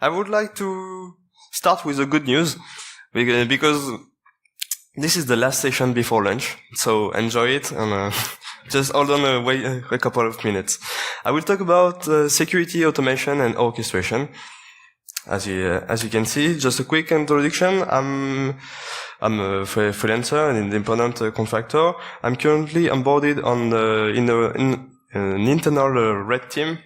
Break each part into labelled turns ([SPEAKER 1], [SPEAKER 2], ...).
[SPEAKER 1] I would like to start with the good news because this is the last session before lunch, so enjoy it and just hold on wait a couple of minutes. I will talk about security, automation, and orchestration. As you can see, just a quick introduction. I'm a freelancer, an independent contractor. I'm currently onboarded in an internal red team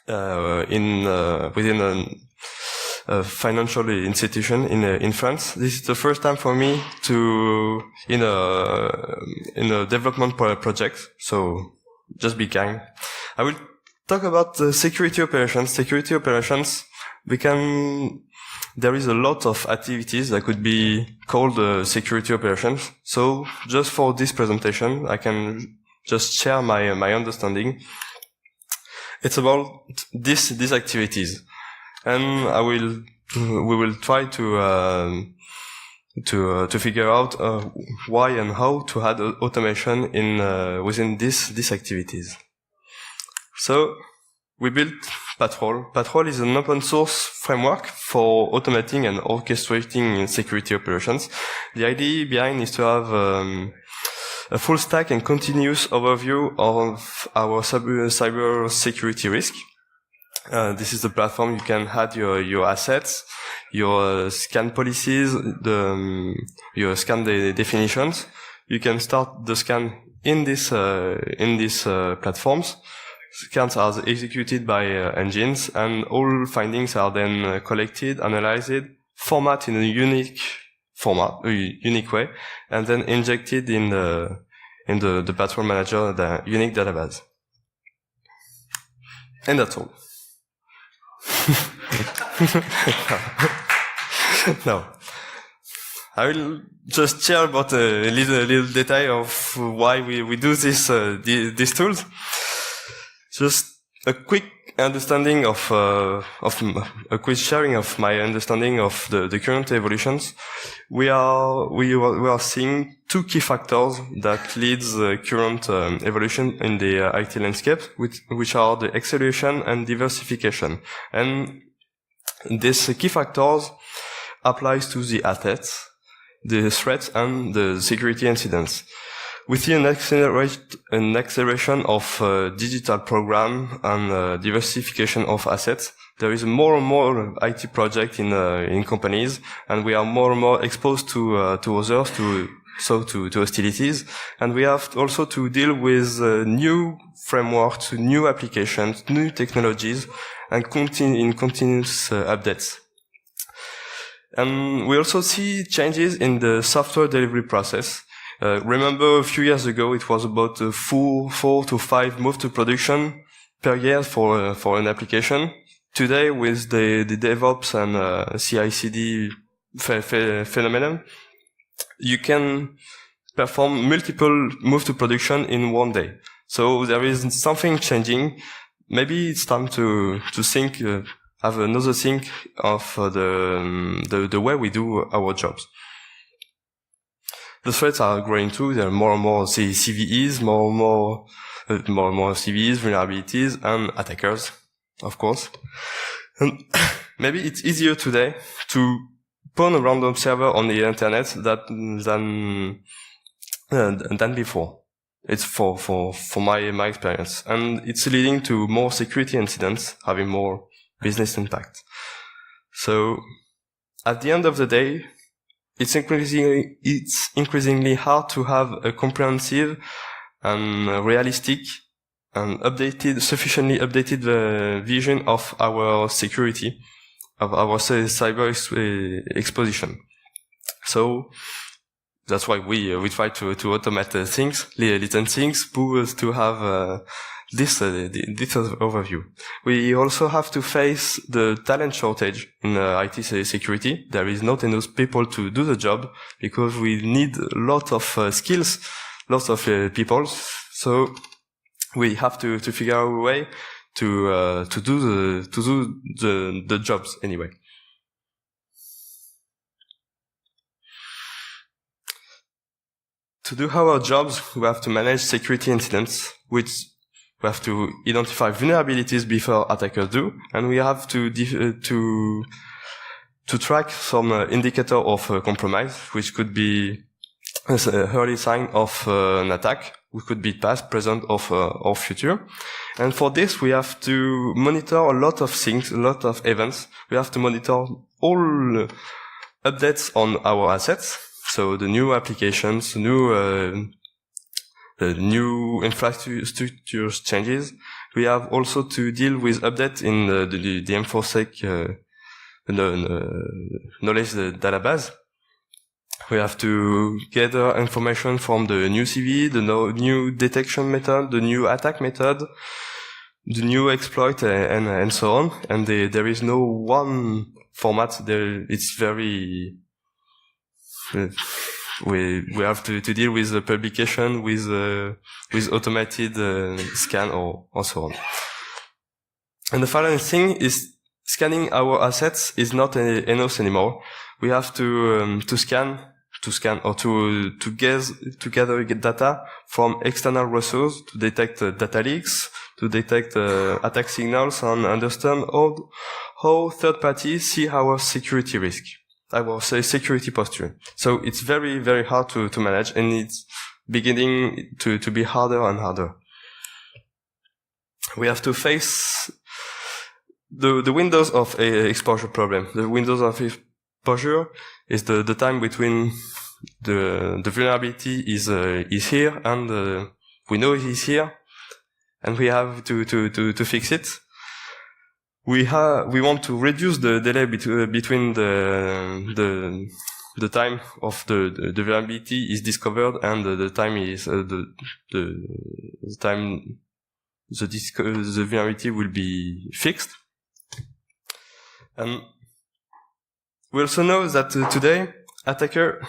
[SPEAKER 1] within a financial institution in France. This is the first time for me to in a development project. So just be kind. I will talk about security operations. Security operations. There is a lot of activities that could be called security operations. So just for this presentation, I can just share my understanding. It's about these activities, and we will try to figure out why and how to add automation within these activities. So we built Patrol. Patrol is an open source framework for automating and orchestrating security operations. The idea behind is to have a full stack and continuous overview of our cyber security risk. This is the platform you can add your assets, your scan policies, your scan definitions. You can start the scan in these platforms. Scans are executed by engines, and all findings are then collected, analyzed, formatted in a unique way, and then injected in the Patrol Manager, the unique database. And that's all. No. I will just share about a little detail of why we do these tools. Just a quick understanding of a quick sharing of my understanding of the current evolutions. We are seeing two key factors that leads the current evolution in the IT landscape, which are the acceleration and diversification. And these key factors applies to the assets, the threats, and the security incidents. We see an acceleration of digital program and diversification of assets. There is more and more IT projects in companies, and we are more and more exposed to others, to hostilities. And we have also to deal with new frameworks, new applications, new technologies, and continuous updates. And we also see changes in the software delivery process. Remember a few years ago, it was about 4 to 5 moves to production per year for an application. Today, with the DevOps and CI/CD phenomenon, you can perform multiple moves to production in one day. So there is something changing. Maybe it's time to think, have another think of the way we do our jobs. The threats are growing too. There are more and more CVEs, more and more CVEs, vulnerabilities, and attackers, of course. And maybe it's easier today to pawn a random server on the internet than before. It's for my experience, and it's leading to more security incidents, having more business impact. So, at the end of the day, it's increasingly hard to have a comprehensive and realistic and sufficiently updated vision of our security, of our cyber exposition. So that's why we try to automate things, little things, to have this overview. We also have to face the talent shortage in IT security. There is not enough people to do the job because we need a lot of skills, lots of people. So we have to figure out a way to do the jobs anyway. To do our jobs, we have to manage security incidents, which We have to identify vulnerabilities before attackers do, and we have to track some indicator of compromise, which could be an early sign of an attack, which could be past, present, or future. And for this, we have to monitor a lot of things, a lot of events. We have to monitor all updates on our assets, so the new applications, new infrastructure changes. We have also to deal with updates in the InfoSec knowledge database. We have to gather information from the new CV, the new detection method, the new attack method, the new exploit, and so on. And there is no one format. It's very we have to deal with the publication, with automated scan or so on. And the final thing is scanning our assets is not enough anymore. We have to scan or to gather data from external resources to detect data leaks, to detect attack signals, and understand how third parties see our security risk. I will say security posture. So it's very, very hard to manage, and it's beginning to be harder and harder. We have to face the windows of exposure problem. The windows of exposure is the time between the vulnerability is here, and we know it is here, and we have to fix it. We want to reduce the delay between the time of the vulnerability is discovered and the time is the time the vulnerability will be fixed. And we also know that today attacker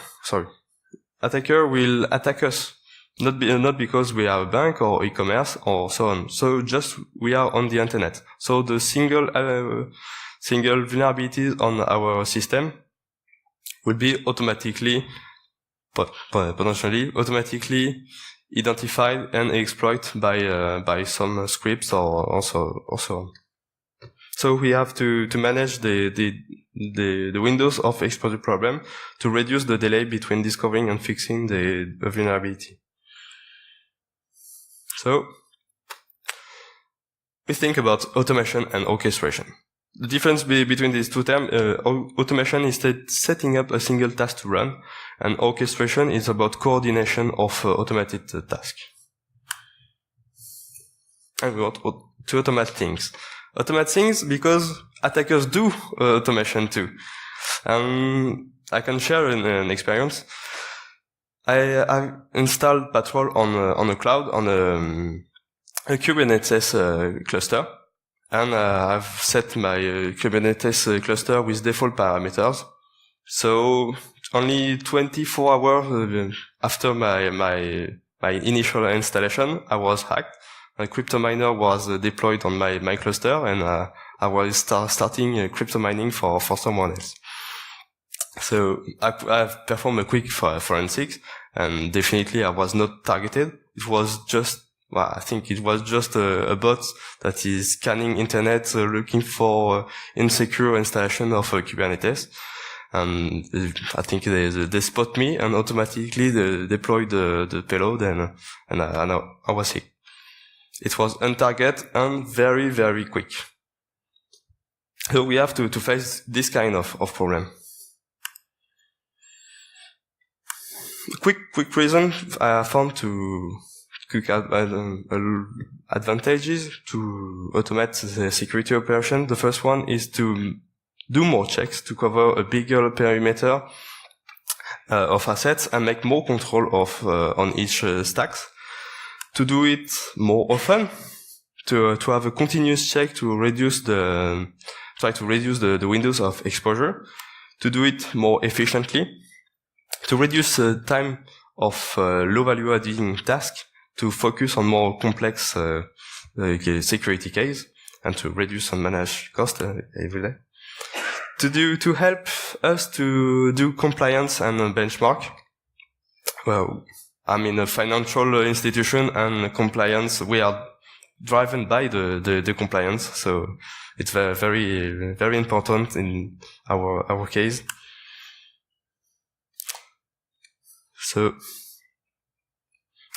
[SPEAKER 1] will attack us. Not because we are a bank or e-commerce or so on. So just we are on the internet. So the single vulnerabilities on our system will be potentially automatically identified and exploited by some scripts or so on. So we have to manage the windows of exposure problem to reduce the delay between discovering and fixing the vulnerability. So, we think about automation and orchestration. The difference between these two terms, automation is setting up a single task to run, and orchestration is about coordination of automated tasks. And we want to automate things. Automate things because attackers do automation too. I can share an experience. I installed Patrol on a cloud, on a Kubernetes cluster, and I've set my Kubernetes cluster with default parameters. So only 24 hours after my initial installation, I was hacked. A crypto miner was deployed on my cluster, and I was starting crypto mining for someone else. So I've performed a quick forensics, and definitely I was not targeted. It was just, I think it was just a bot that is scanning internet, looking for insecure installation of Kubernetes. And I think they spot me and automatically they deploy the payload, and I was hit. It was on target and very, very quick. So we have to face this kind of problem. Quick reason I found quick advantages to automate the security operation. The first one is to do more checks, to cover a bigger perimeter of assets and make more control of on each stacks. To do it more often, to have a continuous check to try to reduce the windows of exposure, to do it more efficiently, to reduce the time of low value adding tasks, to focus on more complex security case, and to reduce and manage cost every day. To help us to do compliance and benchmark. Well, I'm in a financial institution, and compliance, we are driven by the compliance. So it's very, very important in our case. So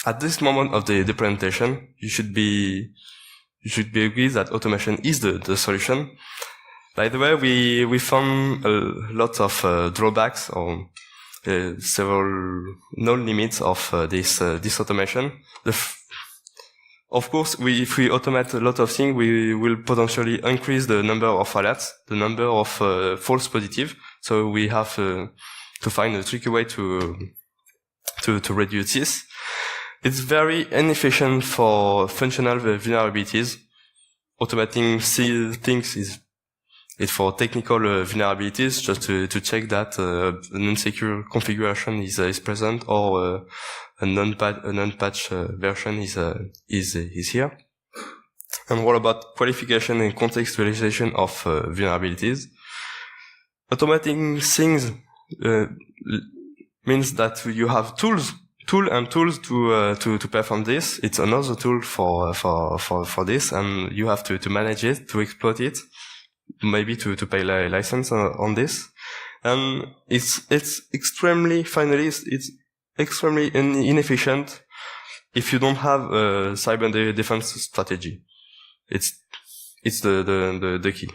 [SPEAKER 1] at this moment of the presentation, you should be agreed that automation is the solution. By the way, we found a lot of drawbacks or several known limits of this automation. Of course, if we automate a lot of things, we will potentially increase the number of alerts, the number of false positives. So we have to find a tricky way to reduce this. It's very inefficient for functional vulnerabilities. Automating things is for technical vulnerabilities, just to check that an insecure configuration is present, or a non-patch version is here. And what about qualification and contextualization of vulnerabilities? Automating things means that you have tools to perform this. It's another tool for this, and you have to manage it, to exploit it, maybe to pay license on this. And it's extremely inefficient if you don't have a cyber defense strategy. It's the key.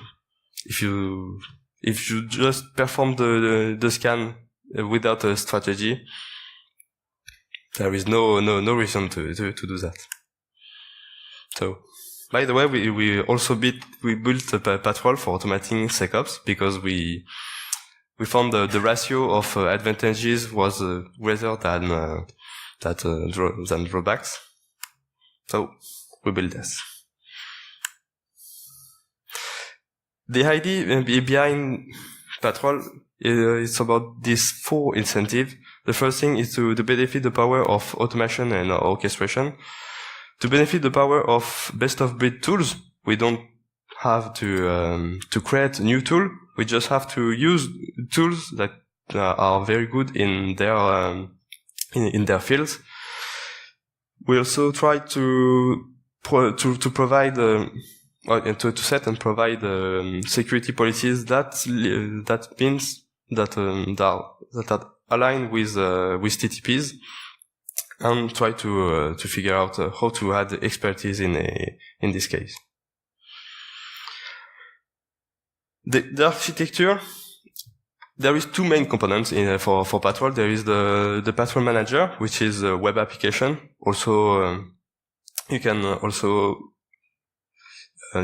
[SPEAKER 1] If you just perform the scan without a strategy, there is no reason to do that. So, by the way, we also built a patrol for automating SecOps, because we found the ratio of advantages was greater than drawbacks. So we built this. The idea behind patrol is about these 4 incentives. The first thing is to benefit the power of automation and orchestration. To benefit the power of best-of-breed tools, we don't have to create a new tool. We just have to use tools that are very good in their fields. We also try to provide to set and provide security policies that means that align with TTPs, and try to figure out how to add expertise in this case. The architecture, there is 2 main components for Patrol. There is the Patrol Manager, which is a web application. Also, you can also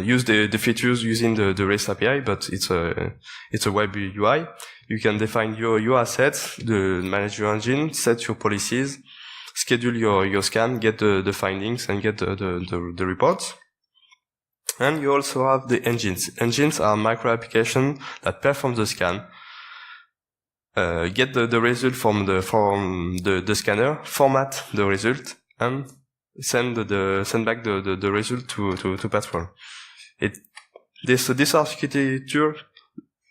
[SPEAKER 1] use the features using the REST API, but it's a web UI. You can define your assets, manage your engine, set your policies, schedule your scan, get the findings, and get the reports. And you also have the engines. Engines are micro applications that perform the scan, get the result from the scanner, format the result, and send back the result to Patrol. This architecture,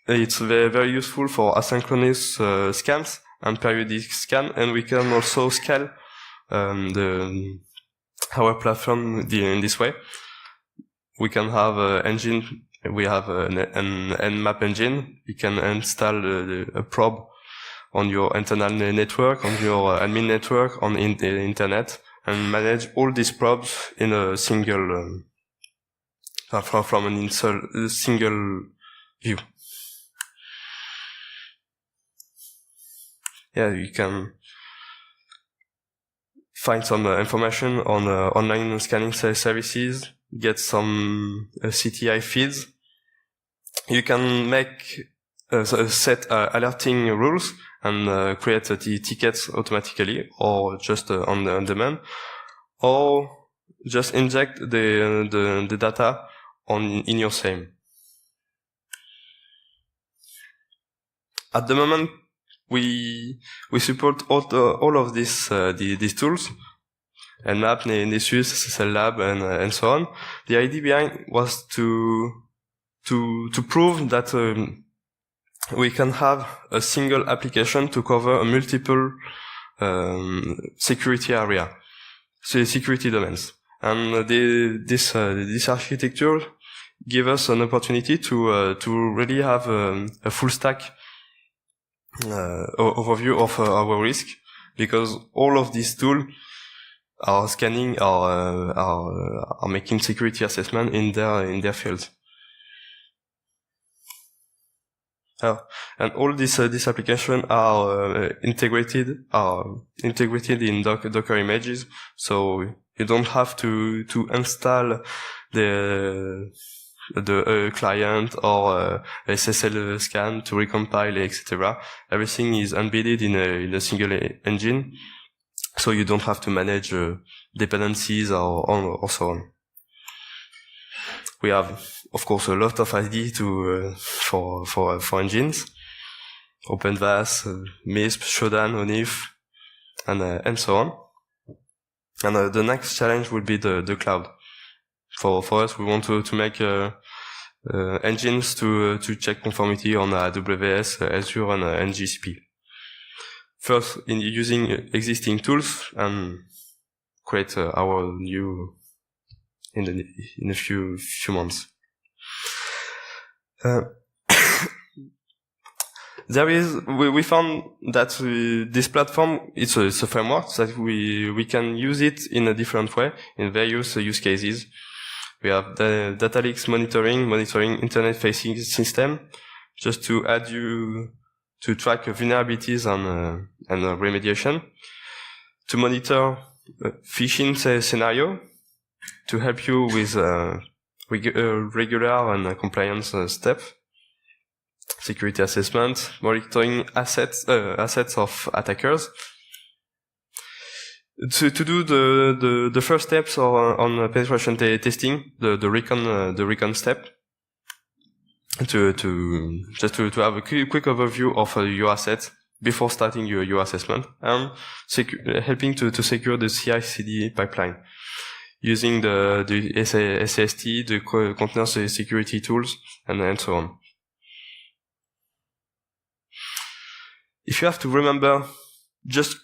[SPEAKER 1] it's very, very useful for asynchronous scans and periodic scan, and we can also scale our platform in this way. We can have an engine. We have an Nmap engine. You can install a probe on your internal network, on your admin network, on the internet, and manage all these probes in a single from a single view. Yeah, you can find some information on online scanning services, get some CTI feeds. You can set alerting rules and create the tickets automatically, or just on demand, or just inject the data in your SIEM. At the moment, we support all of these tools, Nmap, Nessus, SSL Lab, and so on. The idea behind was to prove that we can have a single application to cover a multiple security area, so security domains. And this architecture give us an opportunity to really have a full stack overview of our risk, because all of these tools are scanning, are making security assessment in their fields. And all these applications are integrated in Docker images, so you don't have to install the client or SSL scan to recompile, etc. Everything is embedded in a single engine, so you don't have to manage dependencies or so on. We have, of course, a lot of ideas for engines: OpenVAS, MISP, Shodan, ONIF, and so on. And the next challenge will be the cloud. For us, we want to make engines to check conformity on AWS, Azure, and GCP. First, in using existing tools, and create our new in a few months. We found that this platform, it's a framework that we can use it in a different way in various use cases. We have the data leaks monitoring internet-facing system, just to add you to track vulnerabilities and remediation, to monitor phishing scenario, to help you with regular and compliance step, security assessment, monitoring assets of attackers. To do the first steps on penetration testing, the recon step, to have a quick overview of your assets before starting your assessment, and helping to secure the CI/CD pipeline using the SAST, the container security tools, and so on. If you have to remember just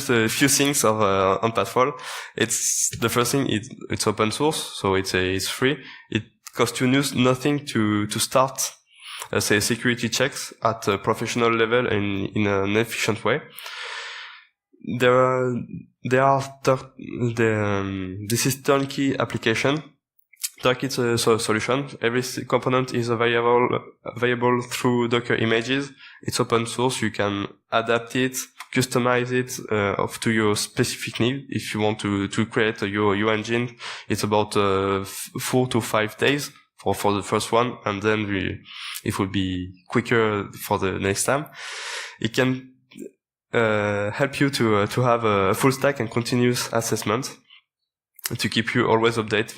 [SPEAKER 1] a few things on Pathfall, it's the first thing. It's open source, so it's free. It costs you nothing to start, say, security checks at a professional level in an efficient way. This is turnkey application, turnkey solution. Every component is available through Docker images. It's open source. You can adapt it, customize it to your specific need. If you want to create your engine, it's about 4 to 5 days for the first one, and then it will be quicker for the next time. It can help you to have a full stack and continuous assessment to keep you always updated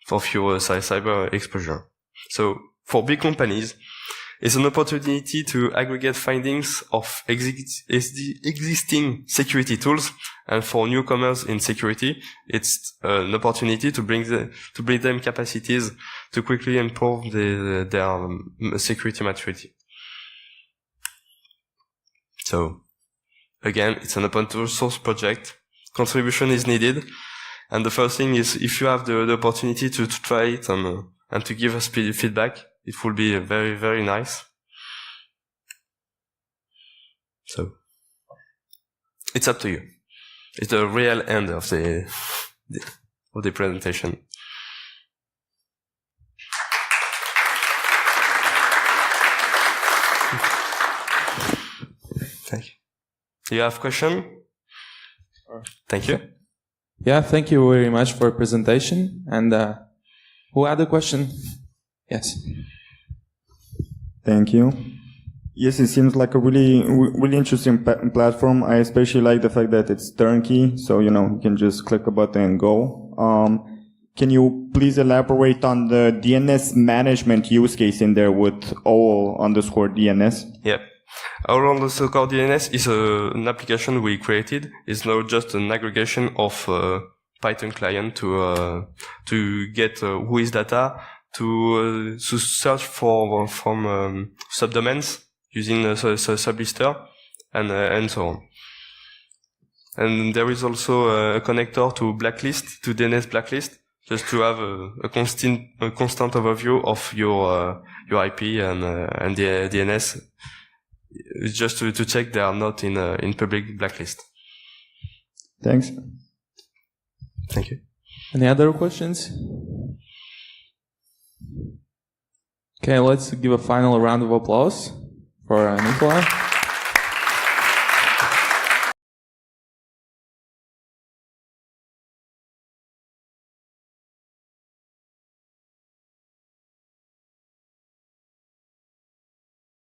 [SPEAKER 1] for fewer cyber exposure. So for big companies, it's an opportunity to aggregate findings of existing security tools, and for newcomers in security, it's an opportunity to bring them capacities to quickly improve their security maturity. So, again, it's an open source project. Contribution is needed. And the first thing is, if you have the opportunity to try it and to give us feedback, it will be very, very nice. So, it's up to you. It's the real end of the presentation. Thank you. Do you have a question? Thank you.
[SPEAKER 2] Yeah, thank you very much for your presentation. And who had a question? Yes.
[SPEAKER 3] Thank you. Yes, it seems like a really interesting platform. I especially like the fact that it's turnkey, so you can just click a button and go. Can you please elaborate on the DNS management use case in there with OWL_DNS?
[SPEAKER 1] Yeah. OWL_DNS is an application we created. It's not just an aggregation of Python client to get WHOIS data, to search from subdomains using a sublister and so on. And there is also a connector to blacklist, to DNS blacklist, just to have a constant overview of your IP and the DNS, just to check they are not in public blacklist.
[SPEAKER 3] Thanks.
[SPEAKER 1] Thank you.
[SPEAKER 2] Any other questions? Okay, let's give a final round of applause for Nikolai.